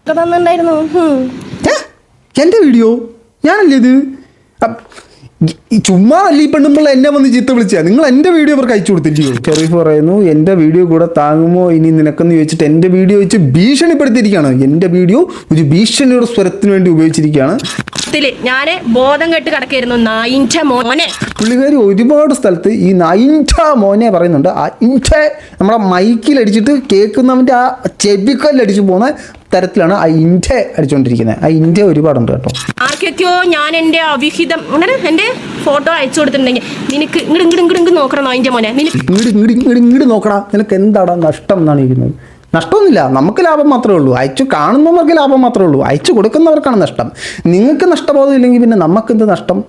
തന്നിട്ടുണ്ടായിരുന്നു. എൻ്റെ വീഡിയോ ഞാനല്ലേ ഇത്? ചുമ്മാ അല്ല ഈ പെണ്ണുമ്പോൾ എന്നെ വന്ന് ചീത്ത വിളിച്ചാ. നിങ്ങൾ എൻ്റെ വീഡിയോ അവർക്ക് അയച്ചു കൊടുത്തില്ലയോ? ഷെറീഫ് പറയുന്നു എൻ്റെ വീഡിയോ കൂടെ താങ്ങുമോ ഇനി നിനക്കെന്ന് ചോദിച്ചിട്ട് എൻ്റെ വീഡിയോ വെച്ച് ഭീഷണിപ്പെടുത്തിയിരിക്കുകയാണ്. എൻ്റെ വീഡിയോ ഒരു ഭീഷണിയുടെ സ്വരത്തിന് വേണ്ടി ഉപയോഗിച്ചിരിക്കുകയാണ്. ഞാന് ബോധം കെട്ട് കിടക്കായിരുന്നു. നായിൻ്റെ മോനെ. പുള്ളിക്കാരി ഒരുപാട് സ്ഥലത്ത് ഈ നായിൻ്റെ മോനെ പറയുന്നുണ്ട്. ആ ഇൻറ്റെ നമ്മുടെ മൈക്കിലടിച്ചിട്ട് കേൾക്കുന്നവൻ്റെ ആ ചെവിക്കല്ലടിച്ച് പോകുന്ന തരത്തിലാണ് ആ ഇൻറ്റെ അടിച്ചുകൊണ്ടിരിക്കുന്നത്. ആ ഇൻറ്റെ ഒരുപാടുണ്ട് കേട്ടോ. ആർക്കൊക്കെയോ ഞാൻ എൻ്റെ അവിഹിതം എൻ്റെ ഫോട്ടോ അയച്ചു കൊടുത്തിട്ടുണ്ടെങ്കിൽ നിനക്ക് ഇങ്ങോട്ട് നോക്കണം നായിൻ്റെ മോനെ. ഇങ്ങോട്ട് നോക്കടാ, നിനക്ക് എന്താടാ നഷ്ടം എന്നാണ് ഇരിക്കുന്നത്. നഷ്ടമൊന്നുമില്ല, നമുക്ക് ലാഭം മാത്രമേ ഉള്ളൂ. അയച്ചു കാണുന്നവർക്ക് ലാഭം മാത്രമേ ഉള്ളൂ. അയച്ചു കൊടുക്കുന്നവർക്കാണ് നഷ്ടം. നിങ്ങൾക്ക് നഷ്ടബോധം ഇല്ലെങ്കിൽ പിന്നെ നമുക്കെന്ത് നഷ്ടം?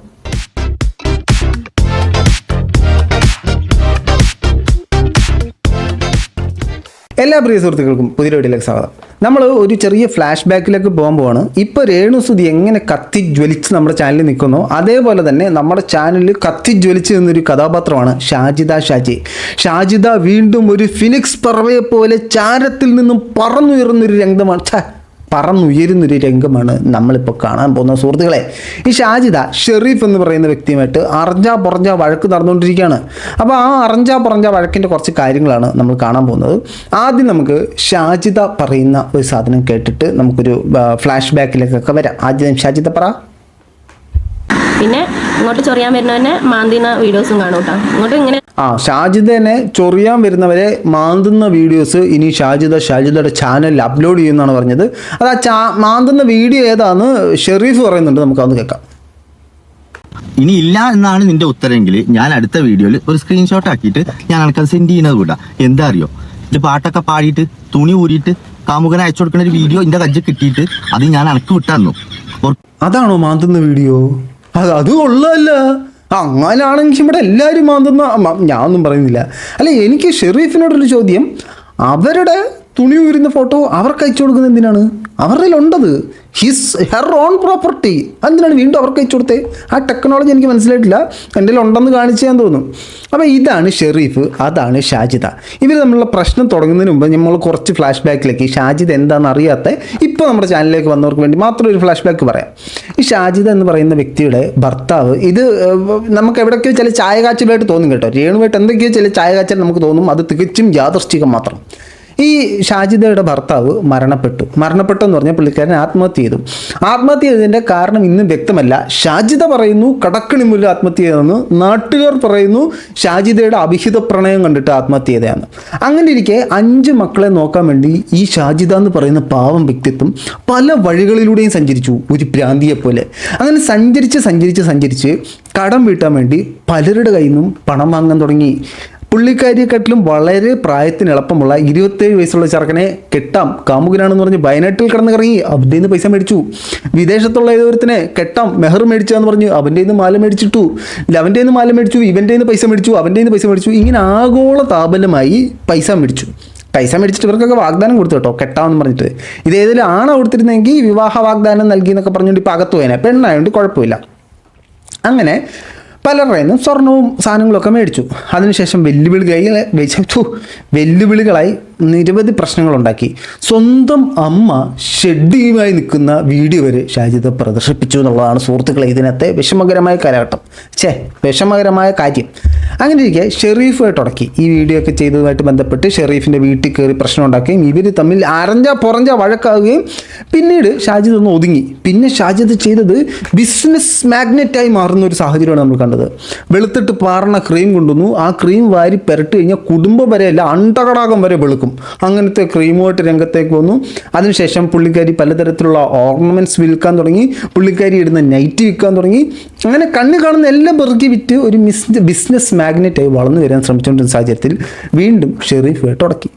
എല്ലാ പ്രിയ സുഹൃത്തുക്കൾക്കും പുതിയ വീഡിയോയിലേക്ക് സ്വാഗതം. നമ്മൾ ഒരു ചെറിയ ഫ്ലാഷ് ബാക്കിലേക്ക് പോകാൻ പോവാണ്. ഇപ്പോൾ രേണുസുതി എങ്ങനെ കത്തി ജ്വലിച്ച് നമ്മുടെ ചാനലിൽ നിൽക്കുന്നു, അതേപോലെ തന്നെ നമ്മുടെ ചാനലിൽ കത്തി ജ്വലിച്ച് നിന്നൊരു കഥാപാത്രമാണ് ഷാജിദ ഷാജി. ഷാജിദ വീണ്ടും ഒരു ഫിനിക്സ് പറവയെ പോലെ ചാരത്തിൽ നിന്നും പറന്നുയർന്നൊരു രംഗമാണ് നമ്മളിപ്പോൾ കാണാൻ പോകുന്ന സുഹൃത്തുക്കളെ. ഈ ഷാജിദ ഷെറീഫ് എന്ന് പറയുന്ന വ്യക്തിയുമായിട്ട് അറഞ്ചാ പുറഞ്ചാ വഴക്ക് നടന്നുകൊണ്ടിരിക്കുകയാണ്. അപ്പോൾ ആ അറഞ്ചാ പുറഞ്ചാ വഴക്കിൻ്റെ കുറച്ച് കാര്യങ്ങളാണ് നമ്മൾ കാണാൻ പോകുന്നത്. ആദ്യം നമുക്ക് ഷാജിദ പറയുന്ന ഒരു സാധനം കേട്ടിട്ട് നമുക്കൊരു ഫ്ലാഷ് ബാക്കിലേക്കൊക്കെ വരാം. ആദ്യം ഷാജിദ പറ. പിന്നെ ഇങ്ങോട്ട് ചൊറിയാൻ വരുന്നവനെ മാന്തുന്ന വീഡിയോസും കാണും കേട്ടോ. ഇങ്ങോട്ട് ഇങ്ങനെ ഷാജിദനെ ചൊറിയാൻ വരുന്നവരെ മാന്തുന്ന വീഡിയോസ് ഇനി ഷാജിദയുടെ ചാനലിൽ അപ്ലോഡ് ചെയ്യുമെന്നാണ് പറഞ്ഞത്. അത് മാന്തുന്ന വീഡിയോ ഏതാന്ന് ഷെറീഫ് പറയുന്നുണ്ട്, നമുക്കതൊന്ന് കേൾക്കാം. ഇനി ഇല്ല എന്നാണ് നിന്റെ ഉത്തരമെങ്കിൽ ഞാൻ അടുത്ത വീഡിയോയിൽ ഒരു സ്ക്രീൻഷോട്ട് ആക്കിയിട്ട് ഞാൻ അനക്കത് സെൻഡ് ചെയ്യുന്നത് കൂടാ. എന്താ അറിയോ, ഇത് പാട്ടൊക്കെ പാടിയിട്ട് തുണി ഊരിയിട്ട് കാമുകനെ അയച്ചു കൊടുക്കുന്ന ഒരു വീഡിയോ എന്റെ കജ്ജ് കിട്ടിയിട്ട് അത് ഞാൻ അനക്ക് വിട്ടായിരുന്നു. അതാണോ മാന്തുന്ന വീഡിയോ? അത് കൊള്ളാമല്ല. അങ്ങനാണെങ്കിൽ ഇവിടെ എല്ലാവരും മാന്തുന്ന, ഞാനൊന്നും പറയുന്നില്ല. അല്ല, എനിക്ക് ഷെറീഫിനോടൊരു ചോദ്യം. അവരുടെ തുണി ഊരുന്ന ഫോട്ടോ അവർക്ക് അയച്ചു കൊടുക്കുന്നത് എന്തിനാണ്? അവരുടെ ഉണ്ടത് ഹെർ ഓൺ പ്രോപ്പർട്ടി. എന്തിനാണ് വീണ്ടും അവർക്ക് അയച്ചു കൊടുത്തേ? ആ ടെക്നോളജി എനിക്ക് മനസ്സിലായിട്ടില്ല. എൻ്റെ ഉണ്ടെന്ന് കാണിച്ചു ഞാൻ തോന്നുന്നു. അപ്പോൾ ഇതാണ് ഷെറീഫ്, അതാണ് ഷാജിദ. ഇവർ തമ്മിലുള്ള പ്രശ്നം തുടങ്ങുന്നതിന് മുമ്പ് നമ്മൾ കുറച്ച് ഫ്ലാഷ് ബാക്കിലേക്ക് ഷാജിദ എന്താണെന്ന് അറിയാത്ത ഇപ്പോൾ നമ്മുടെ ചാനലിലേക്ക് വന്നവർക്ക് വേണ്ടി മാത്രം ഒരു ഫ്ലാഷ് ബാക്ക് പറയാം. ഈ ഷാജിദ എന്ന് പറയുന്ന വ്യക്തിയുടെ ഭർത്താവ്, ഇത് നമുക്ക് എവിടെയൊക്കെയോ ചില ചായ കാച്ചലായിട്ട് തോന്നും കേട്ടോ. രേണുവായിട്ട് എന്തൊക്കെയോ ചില ചായ കാച്ചൽ നമുക്ക് തോന്നും. അത് തികച്ചും യാദൃശ്ചികം മാത്രം. ഈ ഷാജിദയുടെ ഭർത്താവ് മരണപ്പെട്ടെന്ന് പറഞ്ഞാൽ പുള്ളിക്കാരൻ ആത്മഹത്യ ചെയ്തതിൻ്റെ കാരണം ഇന്നും വ്യക്തമല്ല. ഷാജിദ പറയുന്നു കടക്കണി മുന്നിൽ ആത്മഹത്യ ചെയ്തതെന്ന്, നാട്ടുകാർ പറയുന്നു ഷാജിദയുടെ അവിഹിത പ്രണയം കണ്ടിട്ട് ആത്മഹത്യ ചെയ്തതാണ്. അങ്ങനെ ഇരിക്കെ 5 മക്കളെ നോക്കാൻ വേണ്ടി ഈ ഷാജിദ എന്ന് പറയുന്ന പാവം വ്യക്തിത്വം പല വഴികളിലൂടെയും സഞ്ചരിച്ചു, ഒരു ഭ്രാന്തിയെ പോലെ. അങ്ങനെ സഞ്ചരിച്ച് കടം വീട്ടാൻ വേണ്ടി പലരുടെ കയ്യിൽ നിന്നും പണം വാങ്ങാൻ തുടങ്ങി. പുള്ളിക്കാരിയെക്കാട്ടിലും വളരെ പ്രായത്തിന് എളുപ്പമുള്ള 27 വയസ്സുള്ള ചെറുക്കനെ കെട്ടാം, കാമുകനാണെന്ന് പറഞ്ഞ് വയനാട്ടിൽ കിടന്ന് കറങ്ങി, അവൻ്റെ നിന്ന് പൈസ മേടിച്ചു. വിദേശത്തുള്ള ഏതൊരുത്തിനെ കെട്ടാം, മെഹർ മേടിച്ചാന്ന് പറഞ്ഞ് അവൻ്റെ നിന്ന് മാല മേടിച്ചിട്ടു. അവൻ്റെ നിന്ന് മാല മേടിച്ചു, ഇവൻ്റെ നിന്ന് പൈസ മേടിച്ചു, അവൻ്റെ നിന്ന് പൈസ മേടിച്ചു. ഇങ്ങനെ ആഗോള താപലമായി പൈസ മേടിച്ചിട്ട് ഇവർക്കൊക്കെ വാഗ്ദാനം കൊടുത്തു കേട്ടോ, കെട്ടാമെന്ന് പറഞ്ഞിട്ട്. ഇതേതെങ്കിലും ആണ് കൊടുത്തിരുന്നെങ്കിൽ വിവാഹ വാഗ്ദാനം നൽകി എന്നൊക്കെ പറഞ്ഞുകൊണ്ട് ഇപ്പോൾ അകത്ത് പോയേനെ. പെണ്ണായതുകൊണ്ട് കുഴപ്പമില്ല. അങ്ങനെ പലരുടെ നിന്നും സ്വർണവും സാധനങ്ങളൊക്കെ മേടിച്ചു. അതിനുശേഷം വെല്ലുവിളികളായി നിരവധി പ്രശ്നങ്ങളുണ്ടാക്കി. സ്വന്തം അമ്മ ഷെഡിയുമായി നിൽക്കുന്ന വീഡിയോ വരെ ഷാജിദ പ്രദർശിപ്പിച്ചു എന്നുള്ളതാണ് സുഹൃത്തുക്കളെ ഇതിനകത്തെ വിഷമകരമായ കാര്യം. അങ്ങനെ ഇരിക്കെ ഷെറീഫുമായിട്ട് ഉടക്കി ഈ വീഡിയോ ഒക്കെ ചെയ്തതുമായിട്ട് ബന്ധപ്പെട്ട് ഷെറീഫിൻ്റെ വീട്ടിൽ കയറി പ്രശ്നം ഉണ്ടാക്കുകയും ഇവർ തമ്മിൽ പുറഞ്ഞ വഴക്കാവുകയും പിന്നീട് ഷാജിദ ഒന്ന് ഒതുങ്ങി. പിന്നെ ഷാജിദ ചെയ്തത് ബിസിനസ് മാഗ്നറ്റായി മാറുന്ന ഒരു സാഹചര്യമാണ് നമ്മൾ കണ്ടത്. വെളുത്തിട്ട് പാർന്ന ക്രീം കൊണ്ടുവന്നു. ആ ക്രീം വാരി പുരട്ടി കഴിഞ്ഞാൽ കുടുംബം വരെയല്ല അണ്ടകടാകം വരെ വെളുക്കും. അങ്ങനത്തെ ക്രീമുമായിട്ട് രംഗത്തേക്ക് വന്നു. അതിനുശേഷം പുള്ളിക്കാരി പലതരത്തിലുള്ള ഓർണമെൻറ്റ്സ് വിൽക്കാൻ തുടങ്ങി, പുള്ളിക്കാരി ഇടുന്ന നൈറ്റി വിൽക്കാൻ തുടങ്ങി. അങ്ങനെ കണ്ണ് കാണുന്ന എല്ലാം പെറുക്കി വിറ്റ് ഒരു ബിസിനസ് മാഗ്നറ്റായി വളർന്നു വരാൻ ശ്രമിച്ചുകൊണ്ടിരുന്ന സാഹചര്യത്തിൽ വീണ്ടും ഷെറീഫുമായിട്ട് ഉടക്കി.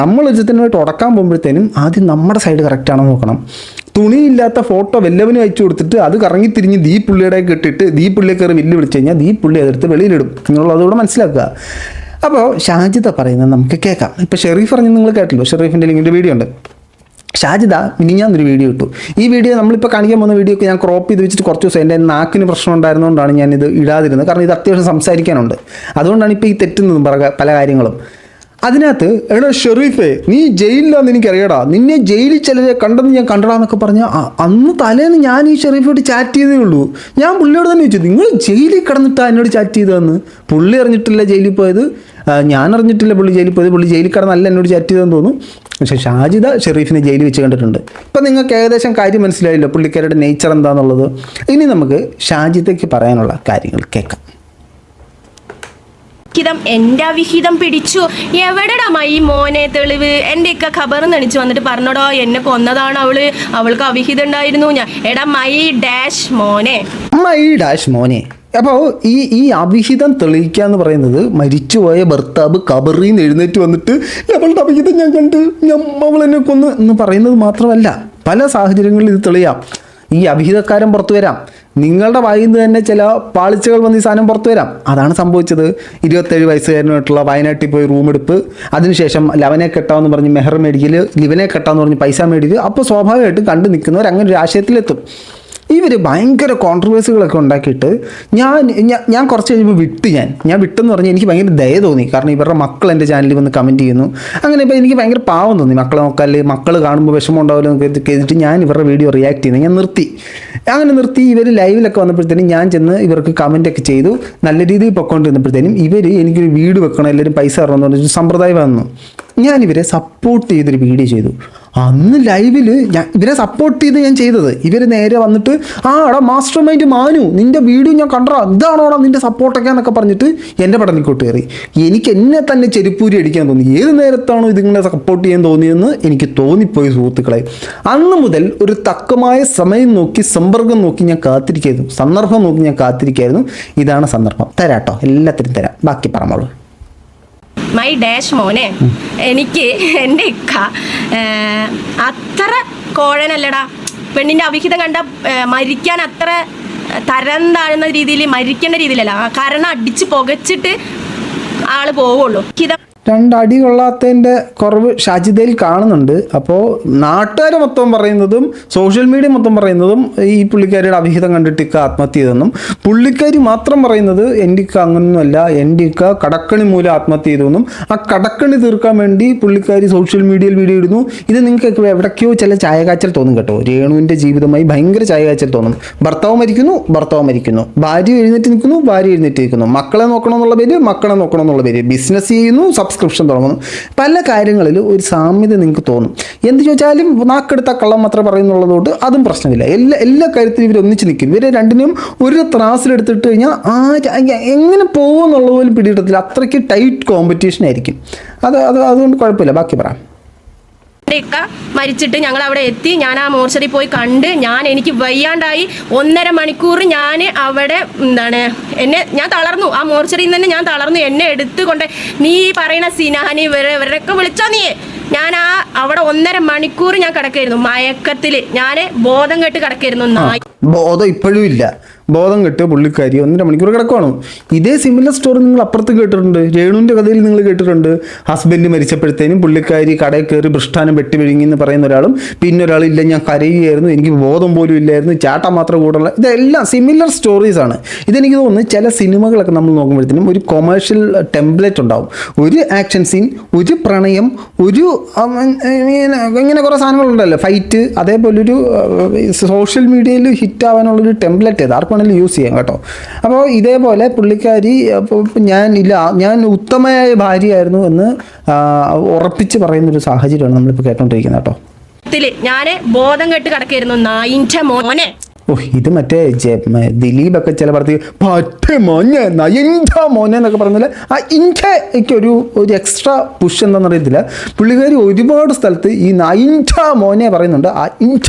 നമ്മൾ ഒരുത്തനുമായിട്ട് ഉടക്കാൻ പോകുമ്പോഴത്തേനും ആദ്യം നമ്മുടെ സൈഡ് കറക്റ്റാണോ നോക്കണം. തുണിയില്ലാത്ത ഫോട്ടോ വല്ലവനും അയച്ചു കൊടുത്തിട്ട് അത് കറങ്ങി തിരിഞ്ഞ് പുള്ളിയുടെ ഇട്ടിട്ട് പുള്ളിയെ കയറി വിളിച്ചു കഴിഞ്ഞാൽ പുള്ളി അതെടുത്ത് വെളിയിലിടും എന്നുള്ളതുകൂടെ മനസ്സിലാക്കുക. അപ്പോൾ ഷാജിദ പറയുന്നത് നമുക്ക് കേൾക്കാം. ഇപ്പോൾ ഷെറീഫ് പറഞ്ഞ് നിങ്ങൾ കേട്ടല്ലോ, ഷെറീഫിൻ്റെ ലിങ്കിൻ്റെ വീഡിയോ ഉണ്ട്. ഷാജിദ ഞാനൊരു വീഡിയോ ഇട്ടു. ഈ വീഡിയോ നമ്മളിപ്പോൾ കാണിക്കാൻ പോകുന്ന വീഡിയോ ഒക്കെ ഞാൻ ക്രോപ്പ് ചെയ്ത് വെച്ചിട്ട് കുറച്ച് ദിവസം എൻ്റെ നാക്കിന് പ്രശ്നം ഉണ്ടായിരുന്നതുകൊണ്ടാണ് ഞാനിത് ഇടാതിരുന്നത്. കാരണം ഇത് അത്യാവശ്യം സംസാരിക്കാനുണ്ട്. അതുകൊണ്ടാണ് ഇപ്പോൾ ഈ തെറ്റുന്നതും പല കാര്യങ്ങളും. അതിനകത്ത് എടാ ഷെറീഫേ നീ ജയിലിലാന്ന് എനിക്കറിയടാ, നിന്നെ ജയിലിൽ ചിലരെ കണ്ടെന്ന് ഞാൻ കണ്ടടാന്നൊക്കെ പറഞ്ഞ അന്ന് തലേന്ന് ഞാൻ ഈ ഷെറീഫോട് ചാറ്റ് ചെയ്തേ ഉള്ളൂ. ഞാൻ പുള്ളിയോട് തന്നെ ചോദിച്ചു, നിങ്ങൾ ജയിലിൽ കിടന്നിട്ടാ എന്നോട് ചാറ്റ് ചെയ്തതെന്ന്. പുള്ളി അറിഞ്ഞിട്ടില്ല ജയിലിൽ പോയത്, ഞാൻ അറിഞ്ഞിട്ടില്ല പുള്ളി ജയിലിൽ പോയത്. പുള്ളി ജയിലിൽ കിടന്നല്ല എന്നോട് ചാറ്റ് ചെയ്തതെന്ന് തോന്നുന്നു. പക്ഷേ ഷാജിദ ഷെറീഫിനെ ജയിലിൽ വെച്ച് കണ്ടിട്ടുണ്ട്. ഇപ്പം നിങ്ങൾക്ക് ഏകദേശം കാര്യം മനസ്സിലായല്ലോ പുള്ളിക്കാരുടെ നേച്ചർ എന്താണെന്നുള്ളത്. ഇനി നമുക്ക് ഷാജിദയ്ക്ക് പറയാനുള്ള കാര്യങ്ങൾ കേൾക്കാം. എന്റെ അവിഹിതം പിടിച്ചു. എവിടെടാ മൈ മോനെ തെളിവ്? എൻ്റെ ഒക്കെ ഖബർ നണിച്ചു വന്നിട്ട് പറഞ്ഞോടോ എന്നെ കൊന്നതാണ് അവൾക്ക് അവിഹിതം ഉണ്ടായിരുന്നു. എടാ മൈ ഡാഷ് മോനെ, മൈ ഡാഷ് മോനെ. അപ്പോൾ ഈ അവിഹിതം തെളിയിക്കുക എന്ന് പറയുന്നത് മരിച്ചുപോയ ഭർത്താവ് ഖബറിൽ നിന്ന് എഴുന്നേറ്റ് വന്നിട്ട് അവളുടെ അവിഹിതം ഞാൻ കണ്ട് അവൾ എന്നെ കൊന്ന് എന്ന് പറയുന്നത് മാത്രമല്ല, പല സാഹചര്യങ്ങളിൽ ഇത് തെളിയാം. ഈ അവിഹിതക്കാരൻ പുറത്തു വരാം, നിങ്ങളുടെ വായിൽ നിന്ന് തന്നെ ചില പാളിച്ചകൾ വന്ന് ഈ സാധനം പുറത്തു വരാം. അതാണ് സംഭവിച്ചത്. 27 വയസ്സുകാരനായിട്ടുള്ള വയനാട്ടിൽ പോയി റൂം എടുപ്പ്, അതിനുശേഷം ലവനെ കെട്ടാമെന്ന് പറഞ്ഞ് മെഹർ മേടിക്കൽ, ലിവനെ കെട്ടാമെന്ന് പറഞ്ഞ് പൈസ മേടിക്കൽ. അപ്പോൾ സ്വാഭാവികമായിട്ടും കണ്ടു നിൽക്കുന്നവർ അങ്ങനെ ഒരു ആശയത്തിലെത്തും. ഇവർ ഭയങ്കര കോൺട്രവേഴ്സികളൊക്കെ ഉണ്ടാക്കിയിട്ട് ഞാൻ കുറച്ച് കഴിയുമ്പോൾ ഞാൻ വിട്ടെന്ന് പറഞ്ഞാൽ എനിക്ക് ഭയങ്കര ദയ തോന്നി. കാരണം ഇവരുടെ മക്കൾ എൻ്റെ ചാനലിൽ വന്ന് കമൻറ്റ് ചെയ്യുന്നു. അങ്ങനെ ഇപ്പോൾ എനിക്ക് ഭയങ്കര പാവം തോന്നി. മക്കളെ നോക്കാല്ലേ, മക്കൾ കാണുമ്പോൾ വിഷമം ഉണ്ടാവില്ല എന്നൊക്കെ കേട്ടിട്ട് ഞാൻ ഇവരുടെ വീഡിയോ റിയാക്ട് ചെയ്യുന്നത് ഞാൻ നിർത്തി. അങ്ങനെ നിർത്തി. ഇവർ ലൈവിലൊക്കെ വന്നപ്പോഴത്തേനും ഞാൻ ചെന്ന് ഇവർക്ക് കമൻറ്റൊക്കെ ചെയ്തു. നല്ല രീതിയിൽ പൊയ്ക്കൊണ്ടിരുന്നപ്പോഴത്തേനും ഇവർ എനിക്കൊരു വീട് വെക്കണം, എല്ലാവരും പൈസ തരണമെന്ന് പറഞ്ഞൊരു സമ്പ്രദായം വന്നു. ഞാനിവരെ സപ്പോർട്ട് ചെയ്തൊരു വീഡിയോ ചെയ്തു. അന്ന് ലൈവിൽ ഇവരെ സപ്പോർട്ട് ചെയ്ത് ഞാൻ ചെയ്തത്. ഇവർ നേരെ വന്നിട്ട് എടാ മാസ്റ്റർ മൈൻഡ് മാനു, നിൻ്റെ വീഡിയോ ഞാൻ കണ്ടടാ, ഇതാണോടാ നിൻ്റെ സപ്പോർട്ടൊക്കെ എന്നൊക്കെ പറഞ്ഞിട്ട് എൻ്റെ പടനിക്കോട്ട് കയറി. എനിക്ക് എന്നെ തന്നെ ചെരുപ്പൂരി അടിക്കാൻ തോന്നി. ഏത് നേരത്താണോ ഇതിങ്ങനെ സപ്പോർട്ട് ചെയ്യാൻ തോന്നിയെന്ന് എനിക്ക് തോന്നിപ്പോയി സുഹൃത്തുക്കളെ. അന്ന് മുതൽ ഒരു തക്കമായ സമയം നോക്കി, സമ്പർക്കം നോക്കി ഞാൻ കാത്തിരിക്കായിരുന്നു, സന്ദർഭം നോക്കി ഞാൻ കാത്തിരിക്കായിരുന്നു. ഇതാണ് സന്ദർഭം. തരാട്ടോ, എല്ലാത്തിനും തരാം. ബാക്കി പറഞ്ഞോളൂ. മൈ ഡാഷ് മോനെ, എനിക്ക് എൻ്റെ ഇക്ക അത്ര കോഴനല്ലടാ. പെണ്ണിൻ്റെ അവിഹിതം കണ്ട മരിക്കാൻ അത്ര തരം താഴുന്ന രീതിയിൽ മരിക്കേണ്ട രീതിയിലല്ല, കാരണം അടിച്ച് പുകച്ചിട്ട് ആള് പോവുള്ളൂ. രണ്ടടി കൊള്ളാത്തതിൻ്റെ കുറവ് ഷാജിദയിൽ കാണുന്നുണ്ട്. അപ്പോൾ നാട്ടുകാർ മൊത്തം പറയുന്നതും സോഷ്യൽ മീഡിയ മൊത്തം പറയുന്നതും ഈ പുള്ളിക്കാരിയുടെ അവിഹിതം കണ്ടിട്ട് ഇക്ക ആത്മഹത്യ ചെയ്തെന്നും, പുള്ളിക്കാരി മാത്രം പറയുന്നത് എൻ്റെ ഇക്ക അങ്ങനൊന്നുമല്ല, എൻ്റെ ഇക്ക കടക്കണി മൂലം ആത്മഹത്യ ചെയ്തെന്നും, ആ കടക്കണി തീർക്കാൻ വേണ്ടി പുള്ളിക്കാരി സോഷ്യൽ മീഡിയയിൽ വീഡിയോ ഇടുന്നു. ഇത് നിങ്ങൾക്ക് എവിടേക്കോ ചില ചായകാച്ചൽ തോന്നും കേട്ടോ. രേണുവിൻ്റെ ജീവിതമായി ഭയങ്കര ചായകാച്ചൽ തോന്നും. ഭർത്താവ് മരിക്കുന്നു, ഭാര്യ എഴുന്നേറ്റ് നിൽക്കുന്നു, ഭാര്യ എഴുന്നേറ്റ് നിൽക്കുന്നു, മക്കളെ നോക്കണമെന്നുള്ള പേര്, ബിസിനസ് ചെയ്യുന്നു, സബ്സ്ക്രിപ്ഷൻ തുടങ്ങുന്നു. പല കാര്യങ്ങളിൽ ഒരു സാമ്യത നിങ്ങൾക്ക് തോന്നും. എന്ത് ചോദിച്ചാലും നാക്കെടുത്ത കള്ളം മാത്രമേ പറയുന്നുള്ളതുകൊണ്ട് അതും പ്രശ്നമില്ല. എല്ലാ കാര്യത്തിലും ഇവർ ഒന്നിച്ച് നിൽക്കും. ഇവരെ രണ്ടിനും ഒരു ത്രാസിലെടുത്തിട്ട് കഴിഞ്ഞാൽ എങ്ങനെ പോകുമെന്നുള്ളത് പോലും പിടികിട്ടത്തില്ല. അത്രയ്ക്ക് ടൈറ്റ് കോമ്പറ്റീഷൻ ആയിരിക്കും. അതുകൊണ്ട് കുഴപ്പമില്ല. ബാക്കി പറയാം. ഇക്ക മരിച്ചിട്ട് ഞങ്ങൾ അവിടെ എത്തി. ഞാൻ ആ മോർച്ചറി പോയി കണ്ട്, എനിക്ക് വയ്യാണ്ടായി. 1.5 മണിക്കൂർ ഞാൻ അവിടെ ഞാൻ തളർന്നു. ആ മോർച്ചറിയിൽ നിന്ന് ഞാൻ തളർന്നു. എന്നെ എടുത്തുകൊണ്ട് നീ പറയുന്ന സിനാനി ഇവരൊക്കെ വിളിച്ചോ നീ. ഞാൻ അവിടെ 1.5 മണിക്കൂർ ഞാൻ കിടക്കായിരുന്നു മയക്കത്തിൽ. ഞാൻ ബോധം കെട്ട് കിടക്കായിരുന്നു. ബോധം ഇപ്പോഴും ഇല്ല. ബോധം കെട്ട് പുള്ളിക്കാരി 1.5 മണിക്കൂർ കിടക്കുവാണ്. ഇതേ സിമിലർ സ്റ്റോറി നിങ്ങൾ അപ്പുറത്ത് കേട്ടിട്ടുണ്ട്. രേണുവിൻ്റെ കഥയിൽ നിങ്ങൾ കേട്ടിട്ടുണ്ട്. ഹസ്ബൻഡ് മരിച്ചപ്പോഴത്തേനും പുള്ളിക്കാരി കടയിൽ കയറി ഭ്രഷ്ടാനം വെട്ടി വിഴുങ്ങി എന്ന് പറയുന്ന ഒരാളും, പിന്നെ ഒരാളില്ല ഞാൻ കരയുകയായിരുന്നു, എനിക്ക് ബോധം പോലും ഇല്ലായിരുന്നു, ചാട്ടം മാത്രം കൂടുതലുള്ള. ഇതെല്ലാം സിമിലർ സ്റ്റോറീസാണ്. ഇതെനിക്ക് തോന്നുന്നു ചില സിനിമകളൊക്കെ നമ്മൾ നോക്കുമ്പോഴത്തേനും ഒരു കൊമേഴ്ഷ്യൽ ടെംപ്ലേറ്റ് ഉണ്ടാവും. ഒരു ആക്ഷൻ സീൻ, ഒരു പ്രണയം, ഒരു ഇങ്ങനെ കുറേ സാധനങ്ങളുണ്ടല്ലോ, ഫൈറ്റ്. അതേപോലെ ഒരു സോഷ്യൽ മീഡിയയിൽ ഹിറ്റ് ആവാനുള്ളൊരു ടെംപ്ലേറ്റ് ഏത് ആർക്കും വേണമെങ്കിലും യൂസ് ചെയ്യാം കേട്ടോ. അപ്പോൾ ഇതേപോലെ പുള്ളിക്കാരി ഞാൻ ഉത്തമയായ ഭാര്യയായിരുന്നു എന്ന് ഉറപ്പിച്ച് പറയുന്നൊരു സാഹചര്യമാണ് നമ്മളിപ്പോൾ കേട്ടോണ്ടിരിക്കുന്നത് കേട്ടോ. ഞാൻ ബോധം കെട്ട് കിടക്കായിരുന്നു. നായിൻ്റെ മോനെ. ഇത് മറ്റേ ദിലീപൊക്കെ ചില പടത്തിൽ മോനെ എന്നൊക്കെ പറഞ്ഞാൽ ആ ഇൻറ്റയ്ക്ക് ഒരു എക്സ്ട്രാ പുഷ് എന്താണെന്ന് അറിയത്തില്ല. പുള്ളിക്കാരി ഒരുപാട് സ്ഥലത്ത് ഈ നൈൻറ്റ മോനെ പറയുന്നുണ്ട്. ആ ഇൻറ്റ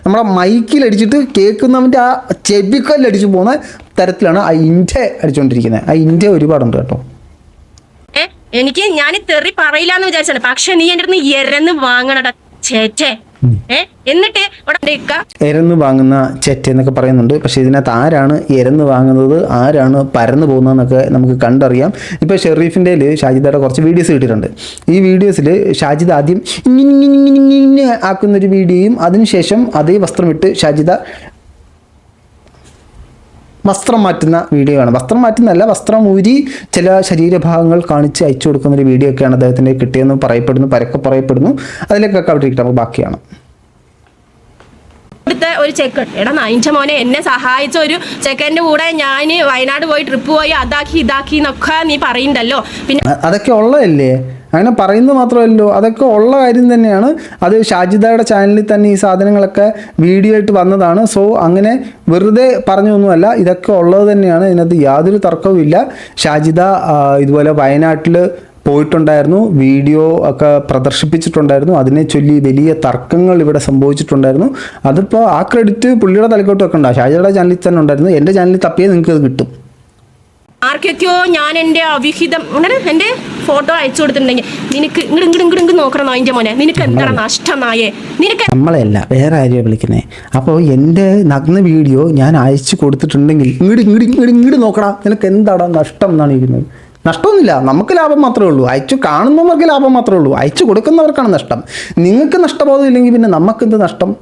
നമ്മുടെ മൈക്കിലടിച്ചിട്ട് കേൾക്കുന്നവൻ്റെ ആ ചെവിക്കല്ലടിച്ച് പോകുന്ന തരത്തിലാണ് ആ ഇൻറ്റ അടിച്ചുകൊണ്ടിരിക്കുന്നത്. ആ ഇൻറ്റ ഒരുപാടുണ്ട് കേട്ടോ. ഞാൻ തെറി പറയില്ല എന്ന് വിചാരിച്ചാണ്, പക്ഷെ നീ എൻ്റെ അടുത്ത് എരന്ന് വാങ്ങണടാ ചേച്ചേ. എന്നിട്ട് എരന്ന് വാങ്ങുന്ന ചെറ്റ എന്നൊക്കെ പറയുന്നുണ്ട്. പക്ഷെ ഇതിനകത്ത് ആരാണ് എരന്ന് വാങ്ങുന്നത്, ആരാണ് പരന്നു പോകുന്നതെന്നൊക്കെ നമുക്ക് കണ്ടറിയാം. ഇപ്പോൾ ഷെറീഫിൻ്റെ ഷാജിദയുടെ കുറച്ച് വീഡിയോസ് കിട്ടിയിട്ടുണ്ട്. ഈ വീഡിയോസിൽ ഷാജിദ ആദ്യം ഇങ്ങനെ ആക്കുന്നൊരു വീഡിയോയും അതിനുശേഷം അതേ വസ്ത്രമിട്ട് ഷാജിദ വസ്ത്രം മാറ്റുന്ന വീഡിയോ ആണ്. വസ്ത്രം മാറ്റുന്നതല്ല, വസ്ത്രം ഊരി ചില ശരീരഭാഗങ്ങൾ കാണിച്ച് അയച്ചു കൊടുക്കുന്ന ഒരു വീഡിയോ ഒക്കെയാണ് അദ്ദേഹത്തിൻ്റെ കിട്ടിയെന്ന് പറയപ്പെടുന്നു, പരക്കെ പറയപ്പെടുന്നു. അതിലേക്കൊക്കെ അവിടെ ഇരിക്കട്ടെ, നമുക്ക് ബാക്കിയാണ്. ഇവിടുത്തെ ഒരു ചെക്കൻ, എടാ നയിച്ച മോനെ, എന്നെ സഹായിച്ച ഒരു ചെക്കൻ്റെ കൂടെ ഞാൻ വയനാട് പോയി ട്രിപ്പ് പോയി അതാക്കി ഇതാക്കി എന്നൊക്കെ നീ പറയുന്നുണ്ടല്ലോ. പിന്നെ അതൊക്കെ ഉള്ളതല്ലേ, അങ്ങനെ പറയുന്നത് മാത്രമല്ലോ, അതൊക്കെ ഉള്ള കാര്യം തന്നെയാണ്. അത് ഷാജിദയുടെ ചാനലിൽ തന്നെ ഈ സാധനങ്ങളൊക്കെ വീഡിയോ ആയിട്ട് വന്നതാണ്. സോ അങ്ങനെ വെറുതെ പറഞ്ഞൊന്നുമല്ല, ഇതൊക്കെ ഉള്ളത് തന്നെയാണ്. ഇതിനകത്ത് യാതൊരു തർക്കവുമില്ല. ഷാജിദ ഇതുപോലെ വയനാട്ടിൽ പോയിട്ടുണ്ടായിരുന്നു, വീഡിയോ ഒക്കെ പ്രദർശിപ്പിച്ചിട്ടുണ്ടായിരുന്നു. അതിനെ ചൊല്ലി വലിയ തർക്കങ്ങൾ ഇവിടെ സംഭവിച്ചിട്ടുണ്ടായിരുന്നു. അതിപ്പോൾ ആ ക്രെഡിറ്റ് പുള്ളിയുടെ തലക്കോട്ട് വെക്കണ്ട, ഷാജിദയുടെ ചാനലിൽ തന്നെ ഉണ്ടായിരുന്നു. എൻ്റെ ചാനലിൽ തപ്പിയാൽ നിങ്ങൾക്ക് അത് കിട്ടും. ആർക്കൊക്കെയോ ഞാൻ എൻ്റെ അവിഹിതം എൻ്റെ ഫോട്ടോ അയച്ചു കൊടുത്തിട്ടുണ്ടെങ്കിൽ നിനക്ക് ഇങ്ങോട്ട് നോക്കണം നായിൻ്റെ മോനെ, നിനക്ക് എന്താണ് നഷ്ടം നായേ, നിനക്ക് നമ്മളെയല്ല വേറെ ആരെയാണ് വിളിക്കുന്നത്. അപ്പോൾ എൻ്റെ നഗ്ന വീഡിയോ ഞാൻ അയച്ചു കൊടുത്തിട്ടുണ്ടെങ്കിൽ ഇങ്ങോട്ട് നോക്കടാ, നിനക്ക് എന്താടാ നഷ്ടം എന്നാണ് ഇരിക്കുന്നത്. നഷ്ടമൊന്നുമില്ല, നമുക്ക് ലാഭം മാത്രമേ ഉള്ളൂ. അയച്ചു കാണുന്നവർക്ക് ലാഭം മാത്രമേ ഉള്ളൂ, അയച്ചു കൊടുക്കുന്നവർക്കാണ് നഷ്ടം. നിങ്ങൾക്ക് നഷ്ടബോധം ഇല്ലെങ്കിൽ പിന്നെ നമുക്കെന്ത് നഷ്ടം?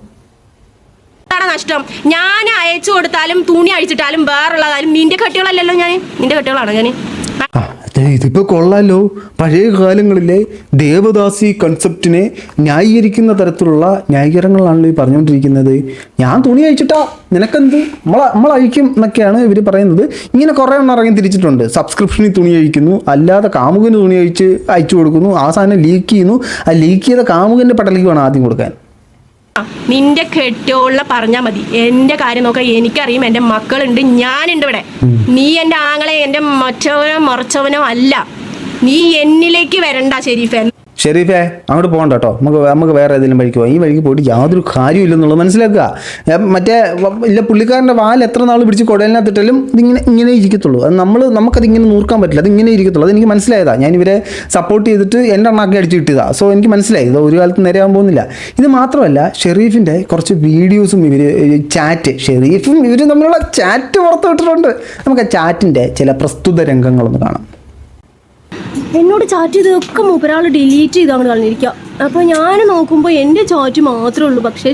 നഷ്ടം ഞാൻ അയച്ചു കൊടുത്താലും തുണി അഴിച്ചിട്ടാലും വേറുള്ളതായാലും നിന്റെ കെട്ടുകളല്ലല്ലോ, ഞാൻ നിന്റെ കെട്ടുകളാണ് ഞാൻ. ഇതിപ്പോൾ കൊള്ളാലോ, പഴയ കാലങ്ങളിലെ ദേവദാസി കൺസെപ്റ്റിനെ ന്യായീകരിക്കുന്ന തരത്തിലുള്ള ന്യായീകരണങ്ങളാണല്ലോ ഈ പറഞ്ഞുകൊണ്ടിരിക്കുന്നത്. ഞാൻ തുണി അയച്ചിട്ടാ നിനക്കെന്ത്, നമ്മൾ അഴിക്കും എന്നൊക്കെയാണ് ഇവർ പറയുന്നത്. ഇങ്ങനെ കുറേ എണ്ണം ഇറങ്ങി തിരിച്ചിട്ടുണ്ട്. സബ്സ്ക്രിപ്ഷനിൽ തുണി അഴിക്കുന്നു, അല്ലാതെ കാമുകന് തുണി അയച്ചു കൊടുക്കുന്നു, ആ സാധനം ലീക്ക് ചെയ്യുന്നു. ആ ലീക്ക് ചെയ്ത കാമുകൻ്റെ പടലേക്ക് വേണം ആദ്യം കൊടുക്കാൻ. നിന്റെ കെട്ടുള്ള പറഞ്ഞാൽ മതി, എന്റെ കാര്യം നോക്കാൻ എനിക്കറിയും, എന്റെ മക്കളുണ്ട്, ഞാനുണ്ട് ഇവിടെ. നീ എന്റെ ആങ്ങളെ എന്റെ മറ്റവനോ മറച്ചവനോ അല്ല, നീ എന്നിലേക്ക് വരണ്ട ഷെരീഫേ. അങ്ങോട്ട് പോകണ്ട കേട്ടോ, നമുക്ക് വേറെ ഏതെങ്കിലും വഴിക്ക് പോകാം. ഈ വഴിക്ക് പോയിട്ട് യാതൊരു കാര്യമില്ലെന്നുള്ളത് മനസ്സിലാക്കുക. മറ്റേ ഇല്ല, പുള്ളിക്കാരൻ്റെ വാൽ എത്ര നാൾ പിടിച്ച് കുടലിനകത്തിട്ടാലും ഇങ്ങനെ ഇരിക്കത്തുള്ളൂ. അത് നമുക്കതിങ്ങനെ നൂർക്കാൻ പറ്റില്ല, അതിങ്ങനെ ഇരിക്കത്തുള്ളൂ. അതെനിക്ക് മനസ്സിലായതാണ്. ഞാൻ ഇവരെ സപ്പോർട്ട് ചെയ്തിട്ട് എൻ്റെ എണ്ണാക്കി അടിച്ചു കിട്ടിയതാണ്. സോ എനിക്ക് മനസ്സിലായി ഇത് ഒരു കാലത്ത് നേരെയാകാൻ പോകുന്നില്ല. ഇത് മാത്രമല്ല, ഷെരീഫിൻ്റെ കുറച്ച് വീഡിയോസും ചാറ്റ്, ഷെരീഫും ഇവരും തമ്മിലുള്ള ചാറ്റ് പുറത്ത് വിട്ടിട്ടുണ്ട്. നമുക്ക് ആ ചാറ്റിൻ്റെ ചില പ്രസ്തുത രംഗങ്ങളൊന്ന് കാണാം. എന്നോട് ചാറ്റ് ചെയ്തൊക്കെ മൂപ്പരാൾ ഡിലീറ്റ് ചെയ്ത് അങ്ങോട്ട് കളഞ്ഞിരിക്കുക. അപ്പൊ ഞാൻ നോക്കുമ്പോൾ എൻ്റെ ചാറ്റ് മാത്രമേ ഉള്ളൂ. പക്ഷേ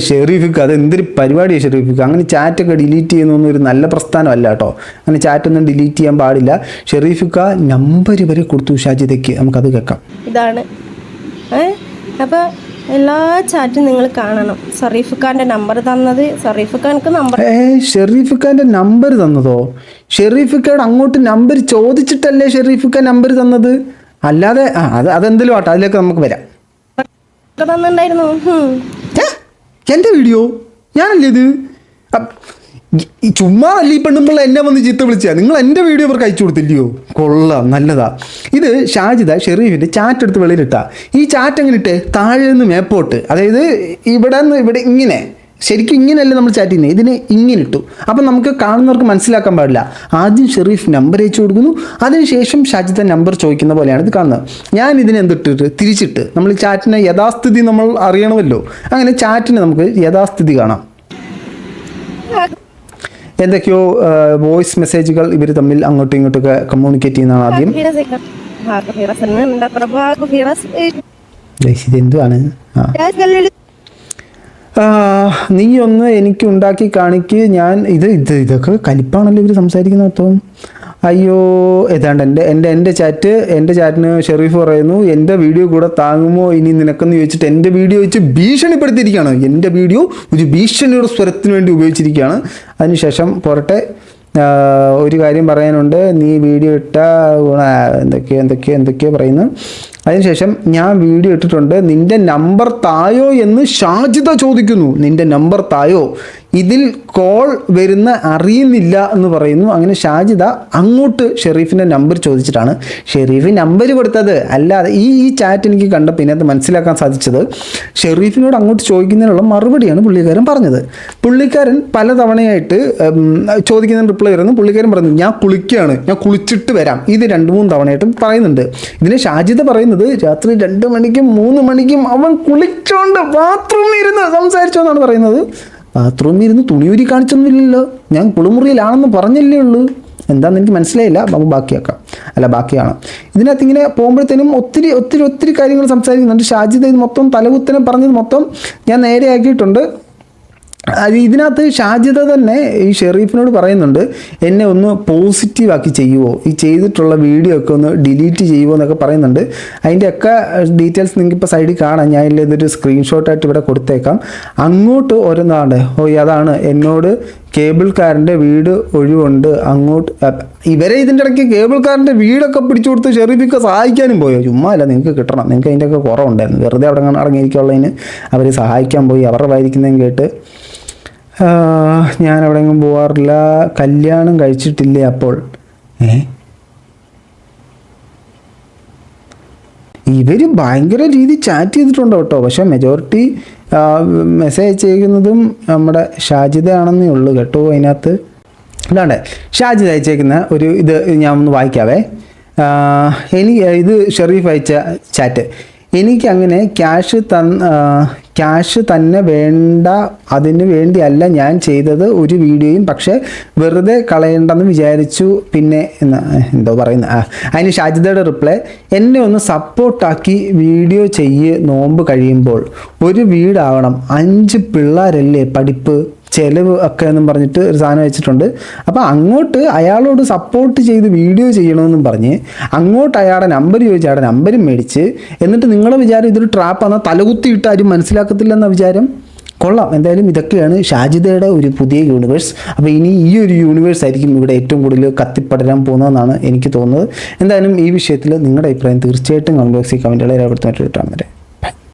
ഷെരീഫിക്ക് അത് എന്തൊരു പരിപാടിയാണ് ഷെരീഫിക്ക്. അങ്ങനെ ചാറ്റൊക്കെ ഡിലീറ്റ് ചെയ്യുന്നൊന്നും ഒരു നല്ല പ്രസ്ഥാനമല്ല കേട്ടോ. അങ്ങനെ ചാറ്റൊന്നും ഡിലീറ്റ് ചെയ്യാൻ പാടില്ല. ഷെരീഫിക്ക നമ്പർ വരെ കൊടുത്തു ഷാജിദയ്ക്ക്, നമുക്കത് കേൾക്കാം. ഇതാണ് അപ്പോൾ എല്ലാ ചാറ്റും നിങ്ങൾ കാണണം. ഷെരീഫ് ഖാൻ്റെ നമ്പർ തന്നത്, ഷെരീഫ് ഖാൻക്ക് നമ്പർ ഷെരീഫ് ഖാൻ്റെ നമ്പർ തന്നതോ? ഷെരീഫ് ഖാൻ അങ്ങോട്ട് നമ്പർ ചോദിച്ചിട്ടല്ലേ ഷെരീഫ് ഖാൻ നമ്പർ തന്നത്, അല്ലാതെ അതെന്തെങ്കിലും ആട്ടോ, അതിലേക്ക് നമുക്ക് വരാം. തന്നിട്ടുണ്ടായിരുന്നു. എൻ്റെ വീഡിയോ ഞാനല്ലേ ഇത്? ചുമ്മാ അല്ല ഈ പെണ്ണുമ്പോൾ എന്നെ വന്ന് ചീത്ത വിളിച്ചാൽ നിങ്ങൾ എൻ്റെ വീഡിയോ അവർക്ക് അയച്ചു കൊടുത്തില്ലയോ? കൊള്ളാം, നല്ലതാ. ഇത് ഷാജിദ ഷെരീഫിൻ്റെ ചാറ്റ് എടുത്ത് വെളിയിലിട്ടാ. ഈ ചാറ്റ് എങ്ങനെ ഇട്ടേ? താഴെ നിന്ന് മേപ്പോട്ട്, അതായത് ഇവിടെ നിന്ന് ഇവിടെ ഇങ്ങനെ, ശരിക്കും ഇങ്ങനെയല്ല നമ്മൾ ചാറ്റ് ചെയ്യുന്നത്, ഇതിനെ ഇങ്ങനെ ഇട്ടു. അപ്പം നമുക്ക് കാണുന്നവർക്ക് മനസ്സിലാക്കാൻ പാടില്ല. ആദ്യം ഷെരീഫ് നമ്പർ അയച്ചു കൊടുക്കുന്നു, അതിനുശേഷം ഷാജിദ നമ്പർ ചോദിക്കുന്ന പോലെയാണ് ഇത് കാണുന്നത്. ഞാൻ ഇതിനെ എന്തിട്ടിട്ട് തിരിച്ചിട്ട് നമ്മൾ ചാറ്റിനെ യഥാസ്ഥിതി നമ്മൾ അറിയണമല്ലോ. അങ്ങനെ ചാറ്റിനെ നമുക്ക് യഥാസ്ഥിതി കാണാം. എന്തൊക്കെയോ വോയിസ് മെസ്സേജുകൾ ഇവർ തമ്മിൽ അങ്ങോട്ടും ഇങ്ങോട്ടൊക്കെ കമ്മ്യൂണിക്കേറ്റ് ചെയ്യുന്നതാണ് ആദ്യം. ഇതെന്തുവാണ്? നീ ഒന്ന് എനിക്ക് ഉണ്ടാക്കി കാണിക്ക്, ഞാൻ ഇതൊക്കെ കലിപ്പാണല്ലോ ഇവർ സംസാരിക്കുന്ന മൊത്തം. അയ്യോ, ഏതാണ്ട് എൻ്റെ ചാറ്റിന് ഷെരീഫ് പറയുന്നു എൻ്റെ വീഡിയോ കൂടെ താങ്ങുമോ ഇനി നിനക്കെന്ന് ചോദിച്ചിട്ട് എൻ്റെ വീഡിയോ വെച്ച് ഭീഷണിപ്പെടുത്തിയിരിക്കുകയാണ്. എൻ്റെ വീഡിയോ ഒരു ഭീഷണിയുടെ സ്വരത്തിന് വേണ്ടി ഉപയോഗിച്ചിരിക്കുകയാണ്. അതിനുശേഷം പോരട്ടെ, ഒരു കാര്യം പറയാനുണ്ട്, നീ വീഡിയോ ഇട്ട എന്തൊക്കെയോ പറയുന്നു. അതിനുശേഷം ഞാൻ വീഡിയോ ഇട്ടിട്ടുണ്ട്, നിൻ്റെ നമ്പർ തായോ എന്ന് ഷാജിദ ചോദിക്കുന്നു. നിൻ്റെ നമ്പർ തായോ, ഇതിൽ കോൾ വരുന്ന അറിയുന്നില്ല എന്ന് പറയുന്നു. അങ്ങനെ ഷാജിദ അങ്ങോട്ട് ഷെരീഫിൻ്റെ നമ്പർ ചോദിച്ചിട്ടാണ് ഷെരീഫ് നമ്പർ കൊടുത്തത്. അല്ലാതെ ഈ ചാറ്റ് എനിക്ക് കണ്ടപ്പോൾ ഇതിനകത്ത് മനസ്സിലാക്കാൻ സാധിച്ചത് ഷെരീഫിനോട് അങ്ങോട്ട് ചോദിക്കുന്നതിനുള്ള മറുപടിയാണ് പുള്ളിക്കാരൻ പറഞ്ഞത്. പുള്ളിക്കാരൻ പലതവണയായിട്ട് ചോദിക്കുന്നതിന് റിപ്ലൈ വരുന്നു. പുള്ളിക്കാരൻ പറഞ്ഞു ഞാൻ കുളിക്കുകയാണ്, ഞാൻ കുളിച്ചിട്ട് വരാം. ഇത് 2-3 തവണയായിട്ട് പറയുന്നുണ്ട്. ഇതിന് ഷാജിദ പറയുന്നത് രാത്രി 2 മണിക്കും 3 മണിക്കും അവൻ കുളിച്ചോണ്ട് ബാത്റൂമിൽ ഇരുന്ന് സംസാരിച്ചോ എന്നാണ് പറയുന്നത്. ബാത്റൂമിൽ ഇരുന്ന് തുണിയൂരി കാണിച്ചൊന്നുമില്ലല്ലോ, ഞാൻ കുളിമുറിയിലാണെന്ന് പറഞ്ഞല്ലേ ഉള്ളൂ. എന്താണെന്ന് എനിക്ക് മനസ്സിലായില്ല. നമുക്ക് ബാക്കിയാണ്. ഇതിനകത്ത് ഇങ്ങനെ പോകുമ്പോഴത്തേനും ഒത്തിരി കാര്യങ്ങൾ സംസാരിക്കുന്നുണ്ട്. ഷാജിദ ഇത് മൊത്തം തലകുത്തനെ പറഞ്ഞത് മൊത്തം ഞാൻ നേരെ ആക്കിയിട്ടുണ്ട്. അത് ഇതിനകത്ത് ഷാജിദ തന്നെ ഈ ഷെറീഫിനോട് പറയുന്നുണ്ട്, എന്നെ ഒന്ന് പോസിറ്റീവാക്കി ചെയ്യുമോ, ഈ ചെയ്തിട്ടുള്ള വീഡിയോ ഒക്കെ ഒന്ന് ഡിലീറ്റ് ചെയ്യുമോ എന്നൊക്കെ പറയുന്നുണ്ട്. അതിൻ്റെയൊക്കെ ഡീറ്റെയിൽസ് നിങ്ങൾക്ക് ഇപ്പോൾ സൈഡിൽ കാണാം. ഞാൻ ഇതിൽ ഇതൊരു സ്ക്രീൻഷോട്ടായിട്ട് ഇവിടെ കൊടുത്തേക്കാം. അങ്ങോട്ട് ഓരോന്നാണ്ട് അതാണ് എന്നോട് കേബിൾക്കാരൻ്റെ വീട് ഒഴിവുണ്ട് അങ്ങോട്ട്. ഇവരെ ഇതിൻ്റെ ഇടയ്ക്ക് കേബിൾക്കാരൻ്റെ വീടൊക്കെ പിടിച്ചു കൊടുത്ത് ഷെറീഫിക്ക് സഹായിക്കാനും പോയോ? ചുമ്മാ അല്ല, നിങ്ങൾക്ക് കിട്ടണം, നിങ്ങൾക്ക് അതിൻ്റെയൊക്കെ കുറവുണ്ടായിരുന്നു. വെറുതെ അവിടെ അടങ്ങിയിരിക്കുള്ളതിന് അവർ സഹായിക്കാൻ പോയി. അവരുടെ വായിരിക്കുന്നതും കേട്ട് ഞാൻ എവിടെയെങ്കിലും പോകാറില്ല, കല്യാണം കഴിച്ചിട്ടില്ലേ അപ്പോൾ. ഇവർ ഭയങ്കര രീതി ചാറ്റ് ചെയ്തിട്ടുണ്ട് കേട്ടോ. പക്ഷേ മെജോറിറ്റി മെസ്സേജ് അയച്ചേക്കുന്നതും നമ്മുടെ ഷാജിദ ആണെന്നേ ഉള്ളൂ കേട്ടോ. അതിനകത്ത് ഇതാണ്ട് ഷാജിദ അയച്ചേക്കുന്ന ഒരു ഇത് ഞാൻ ഒന്ന് വായിക്കാവേ. ഇത് ഷെറീഫ് അയച്ച ചാറ്റ്. എനിക്കങ്ങനെ ക്യാഷ് തന്നെ വേണ്ട, അതിന് വേണ്ടിയല്ല ഞാൻ ചെയ്തത് ഒരു വീഡിയോയും, പക്ഷേ വെറുതെ കളയണ്ടെന്ന് വിചാരിച്ചു. പിന്നെ എന്തോ പറയുന്നത് അതിന് ഷാജിദയുടെ റിപ്ലൈ, എന്നെ ഒന്ന് സപ്പോർട്ടാക്കി വീഡിയോ നോമ്പ് കഴിയുമ്പോൾ. ഒരു വീടാവണം, 5 പിള്ളേരല്ലേ, പഠിപ്പ് ചെലവ് ഒക്കെ എന്നും പറഞ്ഞിട്ട് ഒരു സാധനം വെച്ചിട്ടുണ്ട്. അപ്പോൾ അങ്ങോട്ട് അയാളോട് സപ്പോർട്ട് ചെയ്ത് വീഡിയോ ചെയ്യണമെന്നും പറഞ്ഞ് അങ്ങോട്ട് അയാളുടെ നമ്പർ ചോദിച്ച് അയാളുടെ നമ്പരും മേടിച്ച്, എന്നിട്ട് നിങ്ങളുടെ വിചാരം ഇതൊരു ട്രാപ്പാണ്, തലകുത്തിയിട്ട് ആരും മനസ്സിലാക്കത്തില്ലെന്ന വിചാരം. കൊള്ളാം. എന്തായാലും ഇതൊക്കെയാണ് ഷാജിദയുടെ ഒരു പുതിയ യൂണിവേഴ്സ്. അപ്പോൾ ഇനി ഈ ഒരു യൂണിവേഴ്സ് ആയിരിക്കും ഇവിടെ ഏറ്റവും കൂടുതൽ കത്തിപ്പടരാൻ പോകുന്നതെന്നാണ് എനിക്ക് തോന്നുന്നത്. എന്തായാലും ഈ വിഷയത്തിൽ നിങ്ങളുടെ അഭിപ്രായം തീർച്ചയായിട്ടും കമൻറ്റ് ബോക്സിൽ കമൻറ്റുകളെ രേഖപ്പെടുത്താൻ പറ്റും.